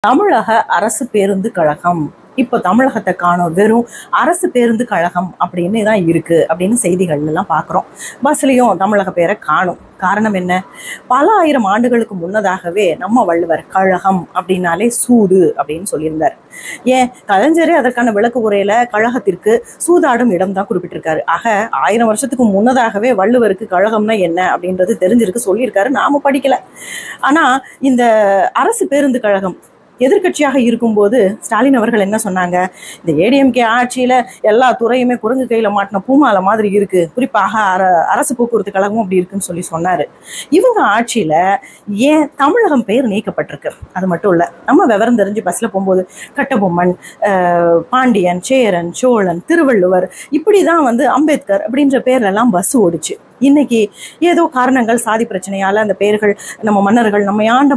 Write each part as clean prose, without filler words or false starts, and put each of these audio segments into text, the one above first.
தமிழக அரசு பேருந்து கழகம் இப்போ தமிழகத்தை காணோம். வெறும் அரசு பேருந்து கழகம் அப்படின்னு தான் இருக்கு அப்படின்னு செய்திகள் எல்லாம் பார்க்குறோம். பஸ்லையும் தமிழக பேரை காணும். காரணம் என்ன? பல ஆயிரம் ஆண்டுகளுக்கு முன்னதாகவே நம்ம வள்ளுவர் கழகம் அப்படின்னாலே சூது அப்படின்னு சொல்லியிருந்தார். ஏன் கலைஞரே அதற்கான விளக்கு உரையில கழகத்திற்கு சூதாடும் இடம் தான் குறிப்பிட்டிருக்காரு. ஆக 1000 வருஷத்துக்கு முன்னதாகவே வள்ளுவருக்கு கழகம்னா என்ன அப்படின்றது தெரிஞ்சிருக்கு, சொல்லியிருக்காரு. நாம படிக்கல. ஆனா இந்த அரசு பேருந்து கழகம் எதிர்கட்சியாக இருக்கும்போது ஸ்டாலின் அவர்கள் என்ன சொன்னாங்க? இந்த ஏடிஎம்கே ஆட்சியில எல்லா துறையுமே குரங்கு கையில மாட்டின பூமாலை மாதிரி இருக்கு, குறிப்பாக அரசு போக்குவரத்து கழகமும் அப்படி இருக்குன்னு சொன்னாரு. இவங்க ஆட்சியில ஏன் தமிழகம் பேர் நீக்கப்பட்டிருக்கு? அது மட்டும் இல்ல, நம்ம விவரம் தெரிஞ்சு பஸ்ல போகும்போது கட்டபொம்மன், பாண்டியன், சேரன், சோழன், திருவள்ளுவர் இப்படிதான் அம்பேத்கர் அப்படின்ற பேர்ல எல்லாம் பஸ் ஓடிச்சு. இன்னைக்கு ஏதோ காரணங்கள், சாதி பிரச்சனையால அந்த பெயர்கள், நம்ம மன்னர்கள், நம்ம ஆண்ட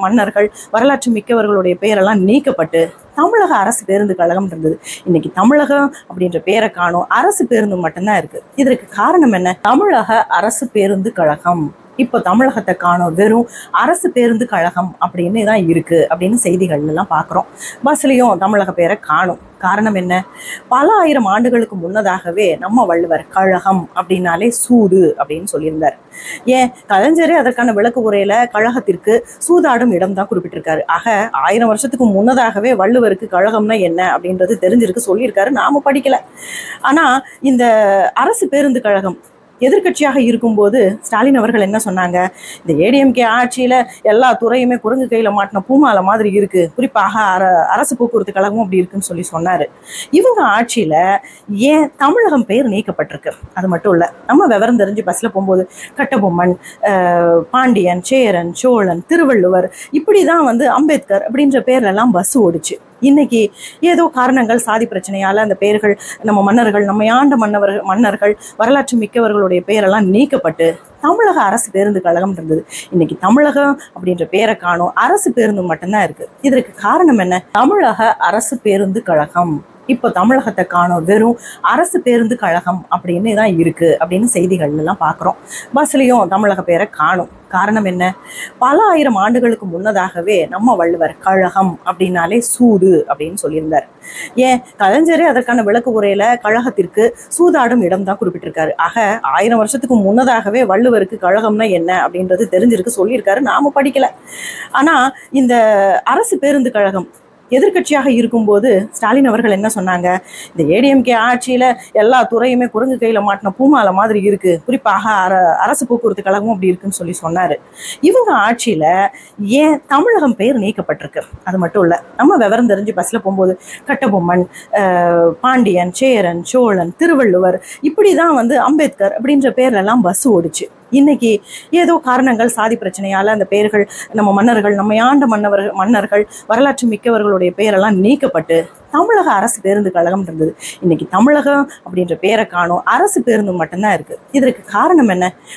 மன்னர்கள், வரலாற்று மிக்கவர்களுடைய பெயரெல்லாம் நீக்கப்பட்டு தமிழக அரசு பேருந்து கழகம் இருந்தது. இன்னைக்கு தமிழகம் அப்படின்ற பேரை காணும். அரசு பேருந்து மட்டும்தான் இருக்கு. இதற்கு காரணம் என்ன? தமிழக அரசு பேருந்து கழகம் இப்போ தமிழகத்தை காணோம். வெறும் அரசு பேருந்து கழகம் அப்படின்னு தான் இருக்கு அப்படின்னு செய்திகள் எல்லாம் பார்க்குறோம். பஸ்லையும் தமிழக பேரை காணும். காரணம் என்ன? பல ஆயிரம் ஆண்டுகளுக்கு முன்னதாகவே நம்ம வள்ளுவர் கழகம் அப்படின்னாலே சூது அப்படின்னு சொல்லியிருந்தார். ஏன் கலைஞரே அதற்கான விளக்கு உரையில கழகத்திற்கு சூதாடும் இடம் தான் குறிப்பிட்டிருக்காரு. ஆக 1000 வருஷத்துக்கு முன்னதாகவே வள்ளுவருக்கு கழகம்னா என்ன அப்படின்றது தெரிஞ்சிருக்கு, சொல்லியிருக்காரு. நாம படிக்கல. ஆனா இந்த அரசு பேருந்து கழகம் எதிர்கட்சியாக இருக்கும்போது ஸ்டாலின் அவர்கள் என்ன சொன்னாங்க? இந்த ஏடிஎம்கே ஆட்சியில எல்லா துறையுமே குரங்கு கையில மாட்டின பூமாலை மாதிரி இருக்கு, குறிப்பாக அரசு போக்குவரத்து கழகமும் அப்படி இருக்குன்னு சொன்னாரு. இவங்க ஆட்சியில ஏன் தமிழகம் பேர் நீக்கப்பட்டிருக்கு? அது மட்டும் இல்ல, நம்ம விவரம் தெரிஞ்சு பஸ்ல போகும்போது கட்டபொம்மன், பாண்டியன், சேரன், சோழன், திருவள்ளுவர் இப்படிதான் அம்பேத்கர் அப்படின்ற பேர்ல எல்லாம் பஸ் ஓடிச்சு. இன்னைக்கு ஏதோ காரணங்கள், சாதி பிரச்சனையால அந்த பெயர்கள், நம்ம மன்னர்கள், நம்ம ஆண்ட மன்னர்கள், வரலாற்று மிக்கவர்களுடைய பெயரெல்லாம் நீக்கப்பட்டு தமிழக அரசு பேருந்து கழகம் இருந்தது. இன்னைக்கு தமிழகம் அப்படின்ற பேரை காணும். அரசு பேருந்து மட்டும்தான் இருக்கு. இதற்கு காரணம் என்ன? தமிழக அரசு பேருந்து கழகம் இப்போ தமிழகத்தை காணோம். வெறும் அரசு பேருந்து கழகம் அப்படின்னு தான் இருக்கு அப்படின்னு செய்திகள் எல்லாம் பார்க்குறோம். பஸ்லையும் தமிழக பேரை காணும். காரணம் என்ன? பல ஆயிரம் ஆண்டுகளுக்கு முன்னதாகவே நம்ம வள்ளுவர் கழகம் அப்படின்னாலே சூது அப்படின்னு சொல்லியிருந்தார். ஏன் கலைஞரே அதற்கான விளக்கு உரையில கழகத்திற்கு சூதாடும் இடம் தான் குறிப்பிட்டிருக்காரு. ஆக 1000 வருஷத்துக்கு முன்னதாகவே வள்ளுவருக்கு கழகம்னா என்ன அப்படின்றது தெரிஞ்சிருக்கு, சொல்லியிருக்காரு. நாம படிக்கல. ஆனா இந்த அரசு பேருந்து கழகம் எதிர்கட்சியாக இருக்கும்போது ஸ்டாலின் அவர்கள் என்ன சொன்னாங்க? இந்த ஏடிஎம்கே ஆட்சியில எல்லா துறையுமே குரங்கு கையில மாட்டின பூமாலை மாதிரி இருக்கு, குறிப்பாக அரசு போக்குவரத்து கழகமும் அப்படி இருக்குன்னு சொன்னாரு. இவங்க ஆட்சியில ஏன் தமிழகம் பேர் நீக்கப்பட்டிருக்கு? அது மட்டும் இல்ல, நம்ம விவரம் தெரிஞ்சு பஸ்ல போகும்போது கட்டபொம்மன், பாண்டியன், சேரன், சோழன், திருவள்ளுவர் இப்படிதான் அம்பேத்கர் அப்படின்ற பேர்ல எல்லாம் பஸ் ஓடிச்சு. இன்னைக்கு ஏதோ காரணங்கள், சாதி பிரச்சனையால அந்த பெயர்கள், நம்ம மன்னர்கள், நம்ம ஆண்ட மன்னர்கள், வரலாற்று மிக்கவர்களுடைய பெயரெல்லாம் நீக்கப்பட்டு தமிழக அரசு பேருந்து கழகம் இருந்தது. இன்னைக்கு தமிழகம் அப்படின்ற பேரை காணும். அரசு பேருந்து மட்டும்தான் இருக்கு. இதற்கு காரணம் என்ன?